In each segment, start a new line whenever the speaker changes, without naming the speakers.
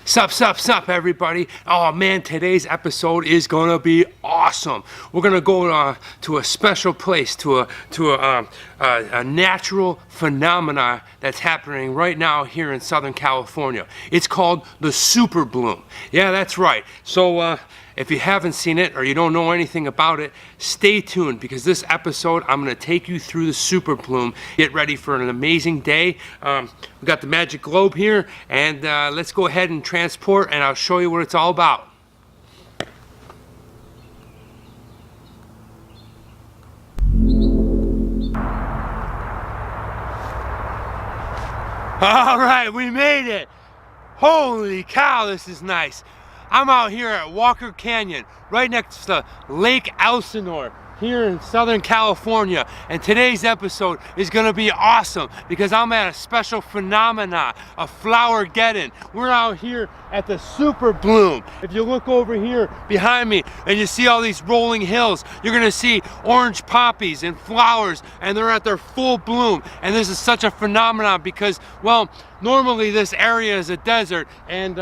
Sup, everybody. Oh man, today's episode is gonna be awesome. We're gonna go to a special place, to a natural phenomena that's happening right now here in Southern California. It's called the super bloom. Yeah, that's right. So if you haven't seen it or you don't know anything about it, stay tuned, because this episode I'm gonna take you through the super bloom. Get ready for an amazing day. We got the magic globe here, and let's go ahead and transport, and I'll show you what it's all about. All right, we made it. Holy cow, this is nice. I'm out here at Walker Canyon, right next to Lake Elsinore, here in Southern California. And today's episode is gonna be awesome because I'm at a special phenomena, a flower getting. We're out here at the super bloom. If you look over here behind me and you see all these rolling hills, you're gonna see orange poppies and flowers, and they're at their full bloom. And this is such a phenomenon because, well, normally this area is a desert, and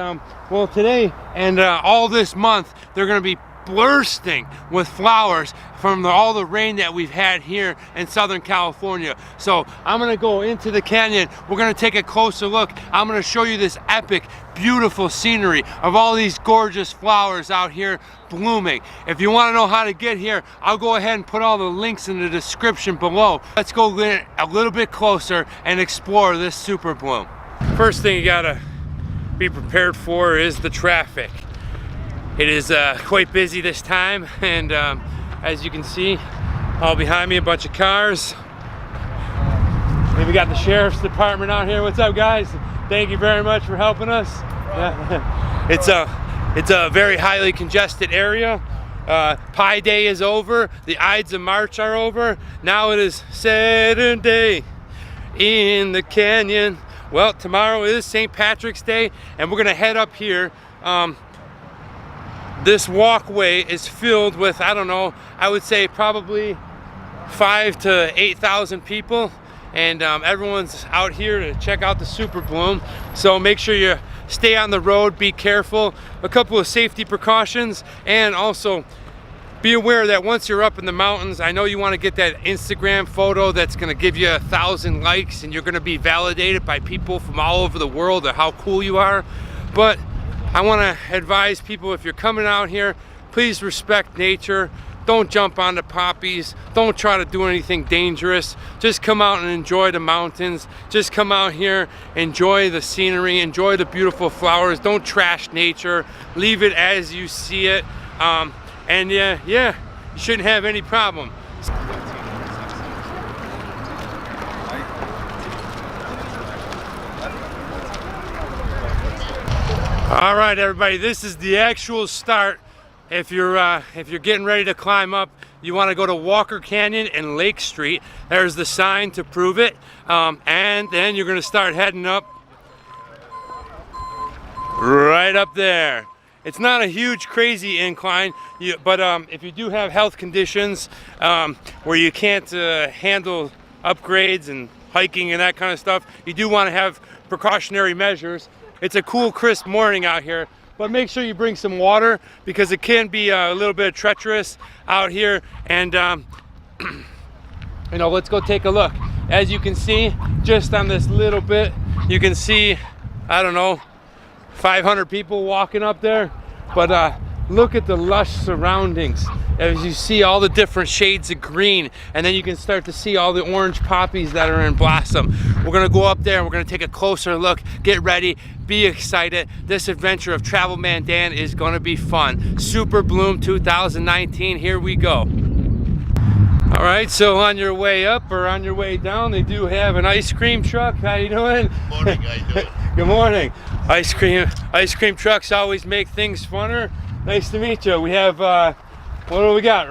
well, today and all this month they're gonna be bursting with flowers from all the rain that we've had here in Southern California. So I'm gonna go into the canyon. We're gonna take a closer look. I'm gonna show you this epic, beautiful scenery of all these gorgeous flowers out here blooming. If you want to know how to get here, I'll go ahead and put all the links in the description below. Let's go get a little bit closer and explore this super bloom. First thing you gotta be prepared for is the traffic. It is quite busy this time, and as you can see, all behind me, a bunch of cars. And we got the sheriff's department out here. What's up, guys? Thank you very much for helping us. Yeah. It's a very highly congested area. Pi Day is over. The Ides of March are over. Now it is Saturday in the canyon. Well, tomorrow is St. Patrick's Day, and we're gonna head up here. This walkway is filled with, I don't know, I would say probably 5,000 to 8,000 people, and everyone's out here to check out the super bloom. So make sure you stay on the road, be careful, a couple of safety precautions, and also be aware that once you're up in the mountains, I know you want to get that Instagram photo that's going to give you 1,000 likes, and you're going to be validated by people from all over the world of how cool you are. But I want to advise people, if you're coming out here, please respect nature. Don't jump onto poppies. Don't try to do anything dangerous. Just come out and enjoy the mountains. Just come out here, enjoy the scenery, enjoy the beautiful flowers. Don't trash nature. Leave it as you see it. And yeah, you shouldn't have any problem. All right, everybody, this is the actual start. If you're getting ready to climb up, you want to go to Walker Canyon and Lake Street. There's the sign to prove it, and then you're going to start heading up right up there. It's not a huge, crazy incline, but if you do have health conditions where you can't handle upgrades and hiking and that kind of stuff, you do want to have precautionary measures. It's a cool, crisp morning out here, but make sure you bring some water because it can be a little bit treacherous out here. And you know, let's go take a look. As you can see, just on this little bit, you can see, I don't know, 500 people walking up there. But look at the lush surroundings. As you see all the different shades of green, and then you can start to see all the orange poppies that are in blossom. We're gonna go up there and we're gonna take a closer look. Get ready, be excited. This adventure of Travel Man Dan is gonna be fun. Super Bloom 2019, here we go. All right, so on your way up or on your way down, they do have an ice cream truck. How you doing?
Good morning, how you doing?
Good morning. Ice cream trucks always make things funner. Nice to meet you. We have, what do we got?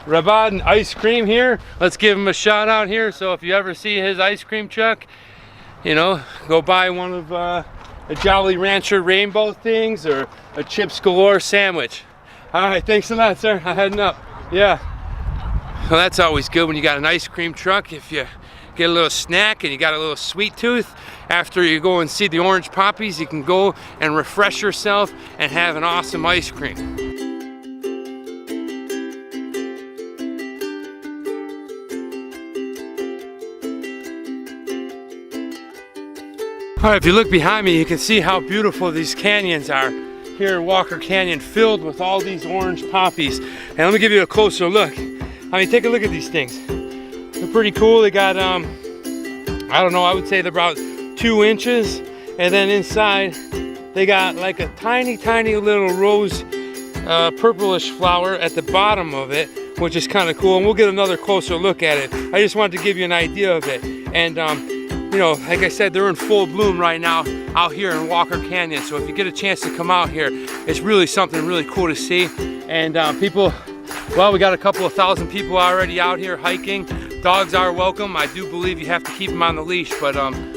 Rabad ice cream here. Let's give him a shout out here. So if you ever see his ice cream truck, you know, go buy one of a Jolly Rancher rainbow things or a Chips Galore sandwich. All right, thanks a lot, sir. I'm heading up. Yeah. Well, that's always good when you got an ice cream truck. If you get a little snack and you got a little sweet tooth, after you go and see the orange poppies, you can go and refresh yourself and have an awesome ice cream. All right, if you look behind me, you can see how beautiful these canyons are here in Walker Canyon, filled with all these orange poppies. And let me give you a closer look. I mean, take a look at these things. They're pretty cool. They got, I don't know, I would say they're about 2 inches. And then inside, they got like a tiny, tiny little rose purplish flower at the bottom of it, which is kind of cool. And we'll get another closer look at it. I just wanted to give you an idea of it. And you know, like I said, they're in full bloom right now out here in Walker Canyon. So if you get a chance to come out here, it's really something really cool to see. And people, well, we got a couple of thousand people already out here hiking. Dogs are welcome. I do believe you have to keep them on the leash, but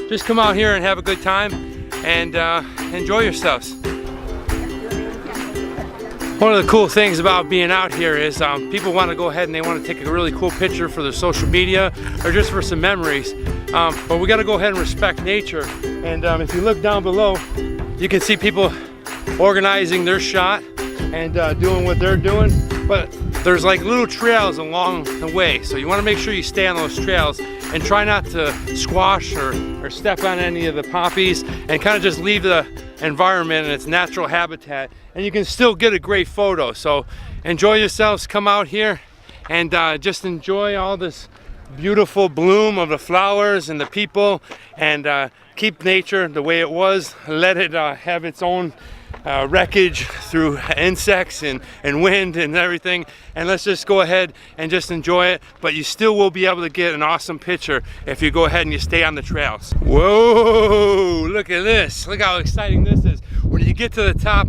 just come out here and have a good time and enjoy yourselves. One of the cool things about being out here is people want to go ahead and they want to take a really cool picture for their social media or just for some memories. But we got to go ahead and respect nature. And if you look down below, you can see people organizing their shot and doing what they're doing. But there's like little trails along the way. So you want to make sure you stay on those trails and try not to squash or step on any of the poppies, and kind of just leave the environment in its natural habitat, and you can still get a great photo. So enjoy yourselves, come out here and just enjoy all this beautiful bloom of the flowers and the people, and keep nature the way it was. Let it have its own wreckage through insects and wind and everything, and let's just go ahead and just enjoy it. But you still will be able to get an awesome picture if you go ahead and you stay on the trails. Whoa, look at this. Look how exciting this is. When you get to the top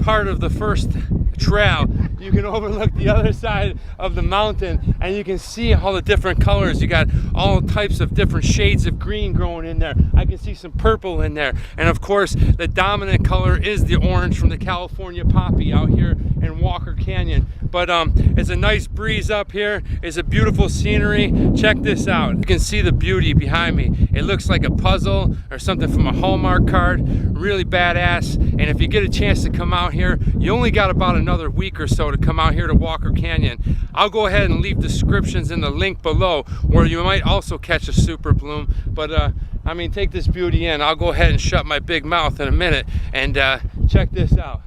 part of the first trail, you can overlook the other side of the mountain and you can see all the different colors. You got all types of different shades of green growing in there. I can see some purple in there, and of course the dominant color is the orange from the California poppy out here in Walker Canyon. But it's a nice breeze up here. It's a beautiful scenery. Check this out. You can see the beauty behind me. It looks like a puzzle or something from a Hallmark card. Really badass. And if you get a chance to come out here, you only got about another week or so to come out here to Walker Canyon. I'll go ahead and leave descriptions in the link below where you might also catch a super bloom. But I mean, take this beauty in. I'll go ahead and shut my big mouth in a minute and check this out.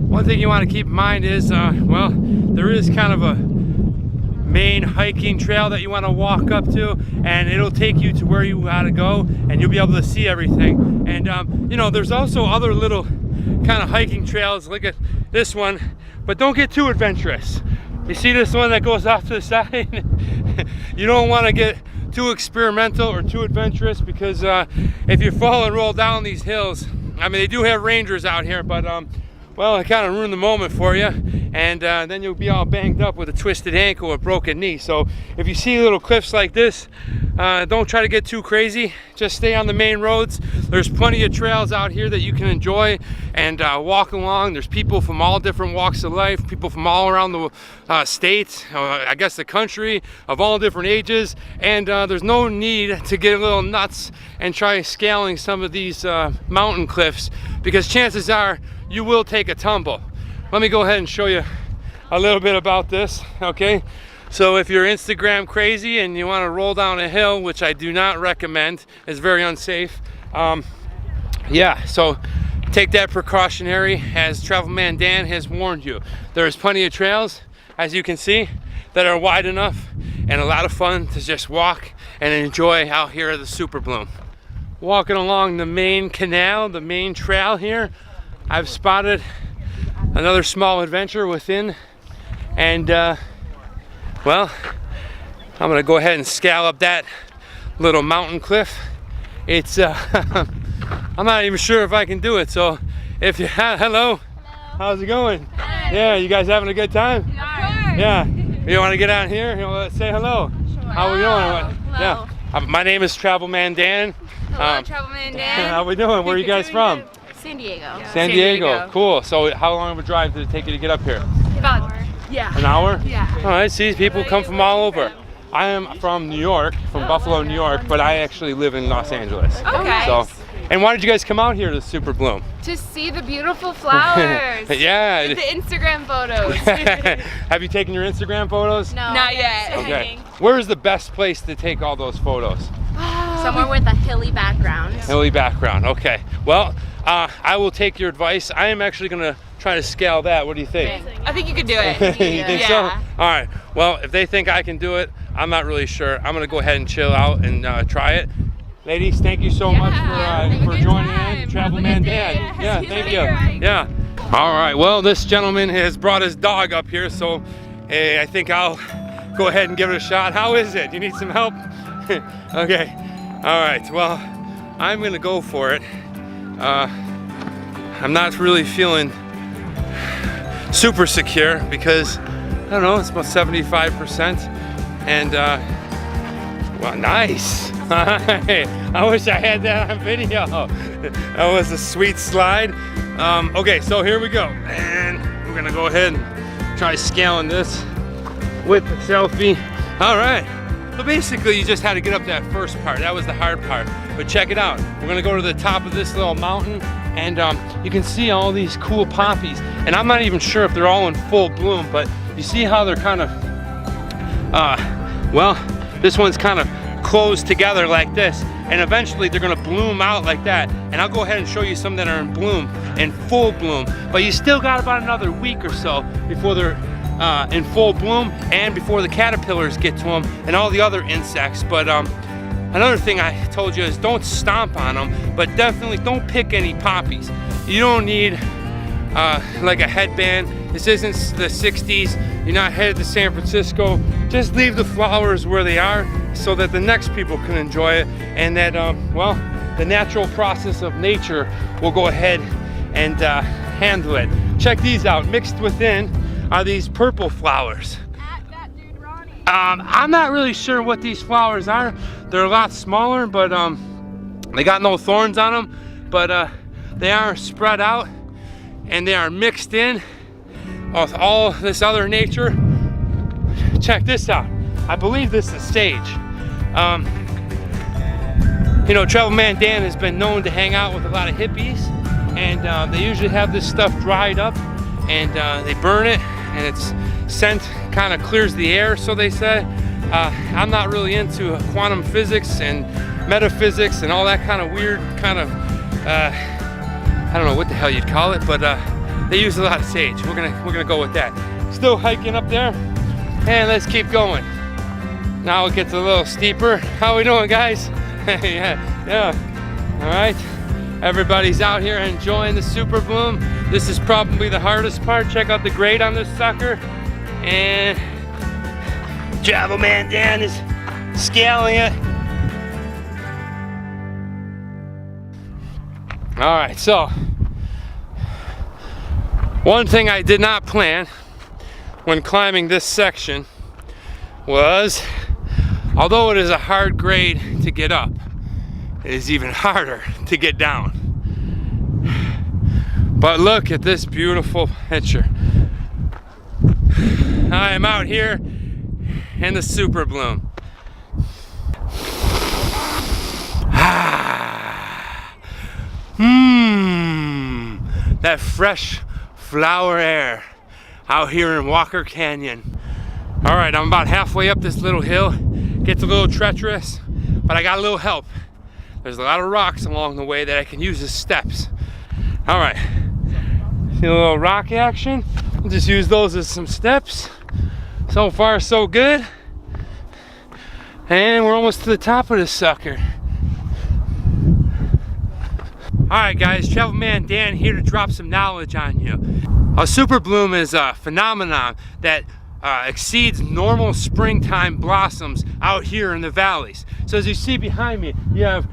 One thing you want to keep in mind is, well, there is kind of a main hiking trail that you want to walk up to, and it'll take you to where you want to go, and you'll be able to see everything. And you know, there's also other little kind of hiking trails. Look at this one, but don't get too adventurous. You see this one that goes off to the side? You don't want to get too experimental or too adventurous, because if you fall and roll down these hills, I mean, they do have rangers out here, but well, it kind of ruined the moment for you, and then you'll be all banged up with a twisted ankle or broken knee. So if you see little cliffs like this, don't try to get too crazy. Just stay on the main roads. There's plenty of trails out here that you can enjoy and walk along. There's people from all different walks of life, people from all around the state, I guess the country, of all different ages, and there's no need to get a little nuts and try scaling some of these mountain cliffs, because chances are you will take a tumble. Let me go ahead and show you a little bit about this, okay? So if you're Instagram crazy and you want to roll down a hill, which I do not recommend, it's very unsafe, yeah, so take that precautionary, as Travelman Dan has warned you. There's plenty of trails, as you can see, that are wide enough and a lot of fun to just walk and enjoy out here at the Super Bloom. Walking along the main canal, the main trail here, I've spotted another small adventure within, and well, I'm gonna go ahead and scallop that little mountain cliff. It's I'm not even sure if I can do it, so if you hello, how's it going?
Hi.
Yeah, you guys having a good time?
Of course.
Yeah, you want to get out here? You want to say hello?
Sure.
How we doing?
Hello.
Yeah, my name is Travelman Dan.
Hello, Travelman Dan.
How we doing? Where are you guys from?
San Diego.
Yeah.
San Diego. Cool. So how long of a drive did it take you to get up here?
About, yeah.
An hour?
Yeah.
All right, see, people come from all over. I am from New York, from Buffalo, New York, but I actually live in Los Angeles.
Okay.
So, and why did you guys come out here to Super Bloom?
To see the beautiful flowers.
Yeah.
The Instagram photos.
Have you taken your Instagram photos?
No.
Not yet.
Okay. Where is the best place to take all those photos?
Somewhere with a hilly background.
Hilly background. Okay. Well, I will take your advice. I am actually going to try to scale that. What do you think?
I think you could do it.
You think so? All right. Well, if they think I can do it, I'm not really sure. I'm going to go ahead and chill out and try it. Ladies, thank you so much for joining in. Travel Man Dan. Yeah, thank you. Yeah. All right. Well, this gentleman has brought his dog up here, so I think I'll go ahead and give it a shot. How is it? You need some help? Okay. All right. Well, I'm going to go for it. I'm not really feeling super secure because, I don't know, it's about 75%. And, well, nice. I wish I had that on video. That was a sweet slide. Okay, so here we go. And we're gonna go ahead and try scaling this with the selfie. All right. So basically you just had to get up that first part. That was the hard part. But check it out. We're gonna go to the top of this little mountain and you can see all these cool poppies. And I'm not even sure if they're all in full bloom, but you see how they're kind of, well, this one's kind of closed together like this, and eventually they're gonna bloom out like that. And I'll go ahead and show you some that are in bloom, in full bloom. But you still got about another week or so before they're in full bloom and before the caterpillars get to them and all the other insects. But another thing I told you is don't stomp on them, but definitely don't pick any poppies. You don't need like a headband. This isn't the 60s. You're not headed to San Francisco. Just leave the flowers where they are so that the next people can enjoy it, and that, well, the natural process of nature will go ahead and handle it. Check these out. Mixed within are these purple flowers. I'm not really sure what these flowers are. They're a lot smaller, but they got no thorns on them, but they are spread out and they are mixed in with all this other nature. Check this out. I believe this is sage. You know, Travel Man Dan has been known to hang out with a lot of hippies, and they usually have this stuff dried up and they burn it, and its scent kind of clears the air, so they say. I'm not really into quantum physics and metaphysics and all that kind of weird kind of, I don't know what the hell you'd call it, but they use a lot of sage. We're gonna go with that. Still hiking up there, and let's keep going. Now it gets a little steeper. How we doing, guys? yeah. All right. Everybody's out here enjoying the super bloom. This is probably the hardest part. Check out the grade on this sucker. And Travel Man Dan is scaling it. All right, so one thing I did not plan when climbing this section was, although it is a hard grade to get up, it is even harder to get down. But look at this beautiful picture. I am out here in the super bloom. That fresh flower air out here in Walker Canyon. All right, I'm about halfway up this little hill. Gets a little treacherous, but I got a little help. There's a lot of rocks along the way that I can use as steps. All right, see a little rock action? We'll just use those as some steps. So far, so good. And we're almost to the top of this sucker. All right, guys, Travel Man Dan here to drop some knowledge on you. A super bloom is a phenomenon that exceeds normal springtime blossoms out here in the valleys. So as you see behind me, you have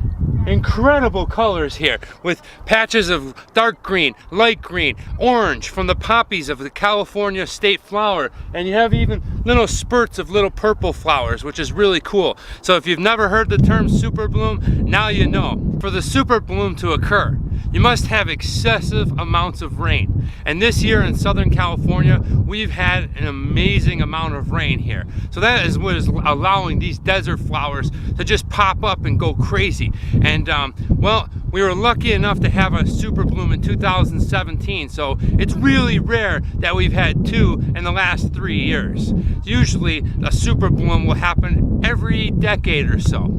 incredible colors here with patches of dark green, light green, orange from the poppies of the California state flower, and you have even little spurts of little purple flowers, which is really cool. So if you've never heard the term super bloom, now you know. For the super bloom to occur, you must have excessive amounts of rain. And this year in Southern California, we've had an amazing amount of rain here. So that is what is allowing these desert flowers to just pop up and go crazy. And well, we were lucky enough to have a super bloom in 2017, so it's really rare that we've had 2 in the last 3 years. Usually a super bloom will happen every decade or so.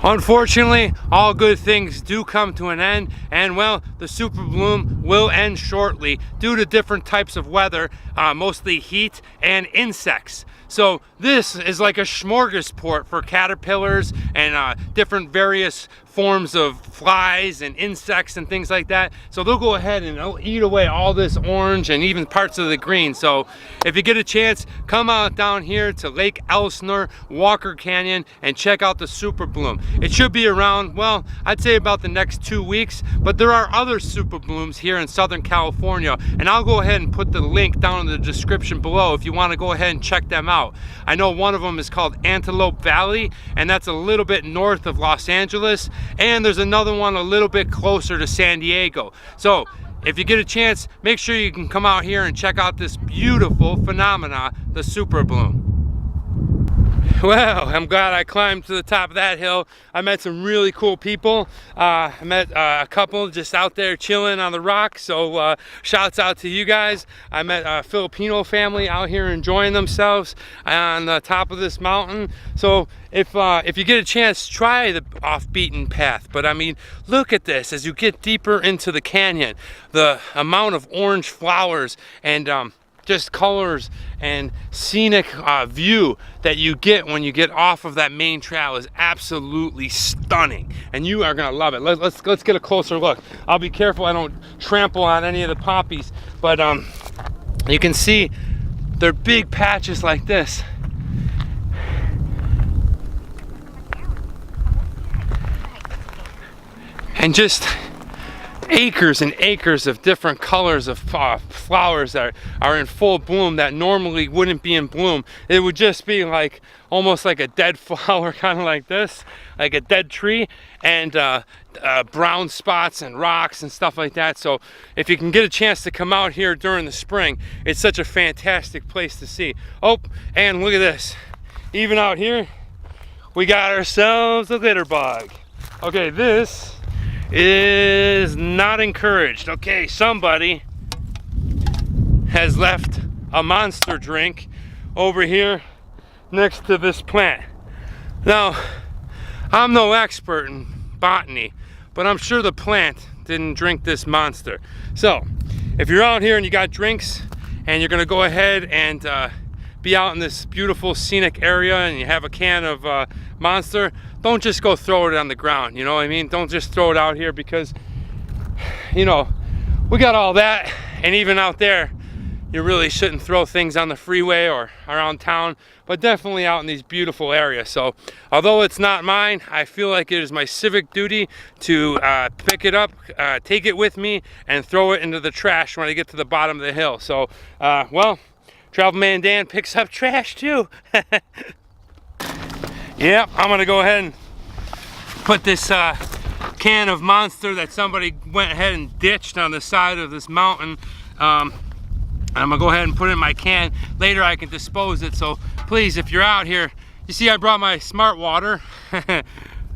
Unfortunately, all good things do come to an end, and well, the super bloom will end shortly due to different types of weather, mostly heat and insects. So this is like a smorgasbord for caterpillars and different various forms of flies and insects and things like that. So they'll go ahead and they'll eat away all this orange and even parts of the green. So if you get a chance, come out down here to Lake Elsinore, Walker Canyon, and check out the super bloom. It should be around, well, I'd say about the next 2 weeks, but there are other super blooms here in Southern California, and I'll go ahead and put the link down in the description below if you want to go ahead and check them out. I know one of them is called Antelope Valley, and that's a little bit north of Los Angeles, and there's another one a little bit closer to San Diego. So if you get a chance, make sure you can come out here and check out this beautiful phenomena, the super bloom. Well, I'm glad I climbed to the top of that hill. I met some really cool people. I met a couple just out there chilling on the rock, so shouts out to you guys. I met a Filipino family out here enjoying themselves on the top of this mountain. So if you get a chance, try the off-beaten path. But I mean, look at this as you get deeper into the canyon. The amount of orange flowers and just colors and scenic view that you get when you get off of that main trail is absolutely stunning, and you are gonna love it. Let's get a closer look. I'll be careful I don't trample on any of the poppies, but you can see they're big patches like this. And just acres and acres of different colors of flowers that are in full bloom that normally wouldn't be in bloom. It would just be like almost like a dead flower, kind of like this, like a dead tree, and brown spots and rocks and stuff like that. So if you can get a chance to come out here during the spring, it's such a fantastic place to see. Oh, and look at this. Even out here, we got ourselves a litter bug. Okay, this is not encouraged. Okay, somebody has left a monster drink over here next to this plant. Now, I'm no expert in botany, but I'm sure the plant didn't drink this monster. So if you're out here and you got drinks and you're gonna go ahead and be out in this beautiful scenic area and you have a can of monster, don't just go throw it on the ground, you know what I mean? Don't just throw it out here, because, you know, we got all that, and even out there, you really shouldn't throw things on the freeway or around town, but definitely out in these beautiful areas. So, although it's not mine, I feel like it is my civic duty to pick it up, take it with me, and throw it into the trash when I get to the bottom of the hill. So, well, Travel Man Dan picks up trash too. Yep, I'm gonna go ahead and put this can of monster that somebody went ahead and ditched on the side of this mountain. I'm gonna go ahead and put it in my can. Later I can dispose it, so please, if you're out here, you see I brought my Smart Water.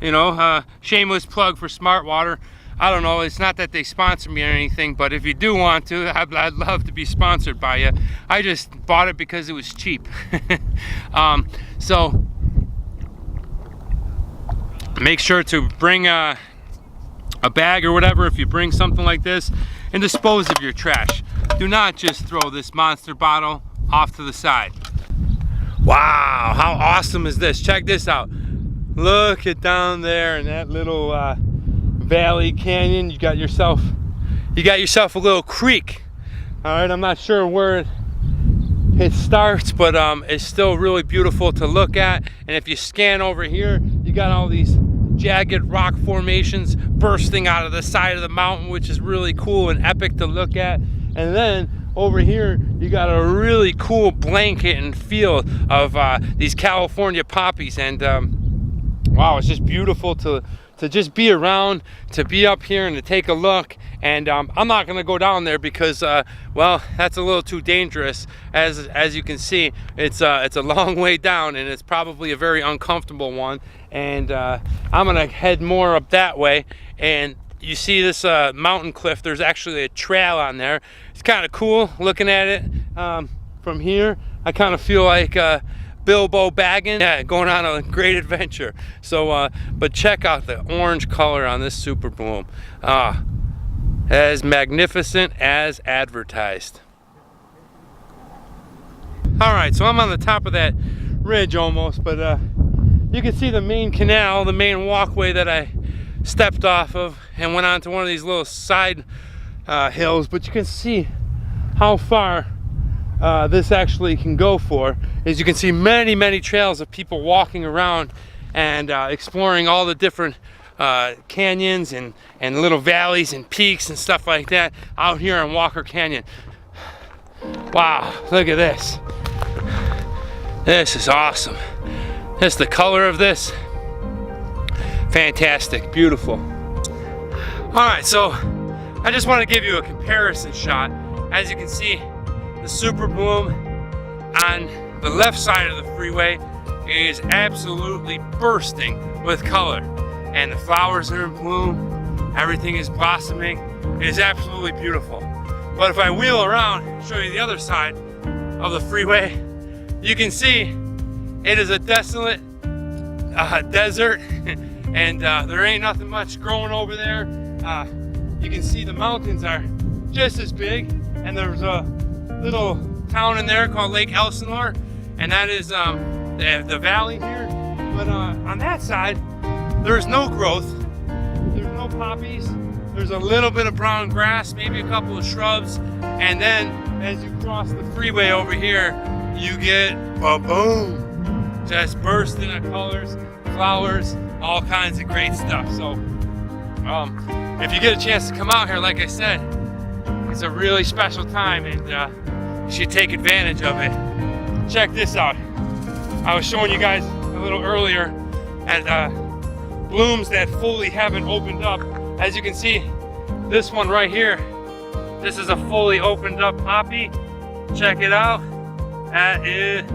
You know, shameless plug for Smart Water. I don't know, it's not that they sponsor me or anything, but if you do want to, I'd love to be sponsored by you. I just bought it because it was cheap. So make sure to bring a bag or whatever if you bring something like this, and dispose of your trash. Do not just throw this monster bottle off to the side. Wow, how awesome is this? Check this out. Look at down there in that little valley canyon. You got yourself a little creek. All right, I'm not sure where it starts, but it's still really beautiful to look at. And if you scan over here, you got all these jagged rock formations bursting out of the side of the mountain, which is really cool and epic to look at. And then over here, you got a really cool blanket and feel of these California poppies. And wow, it's just beautiful to just be around, to be up here and to take a look. And I'm not gonna go down there because well, that's a little too dangerous. As you can see, it's a long way down, and it's probably a very uncomfortable one. And I'm gonna head more up that way. And you see this mountain cliff, there's actually a trail on there. It's kind of cool looking at it from here. I kind of feel like Bilbo Baggins, yeah, going on a great adventure. So but check out the orange color on this super bloom. As magnificent as advertised. All right, so I'm on the top of that ridge almost, but you can see the main canal, the main walkway that I stepped off of and went on to one of these little side hills. But you can see how far this actually can go for. As you can see, many trails of people walking around and exploring all the different canyons and little valleys and peaks and stuff like that out here in Walker Canyon. Wow, look at this. This is awesome. This, the color of this, fantastic, beautiful. All right, so I just want to give you a comparison shot. As you can see, the super bloom on the left side of the freeway is absolutely bursting with color. And the flowers are in bloom, everything is blossoming. It is absolutely beautiful. But if I wheel around and show you the other side of the freeway, you can see it is a desolate desert, and there ain't nothing much growing over there. You can see the mountains are just as big, and there's a little town in there called Lake Elsinore, and that is the valley here. But on that side, there's no growth, there's no poppies, there's a little bit of brown grass, maybe a couple of shrubs, and then as you cross the freeway over here, you get boom, just bursting of colors, flowers, all kinds of great stuff. So if you get a chance to come out here, like I said, it's a really special time, and you should take advantage of it. Check this out. I was showing you guys a little earlier at blooms that fully haven't opened up. As you can see, this one right here, this is a fully opened up poppy. Check it out. That is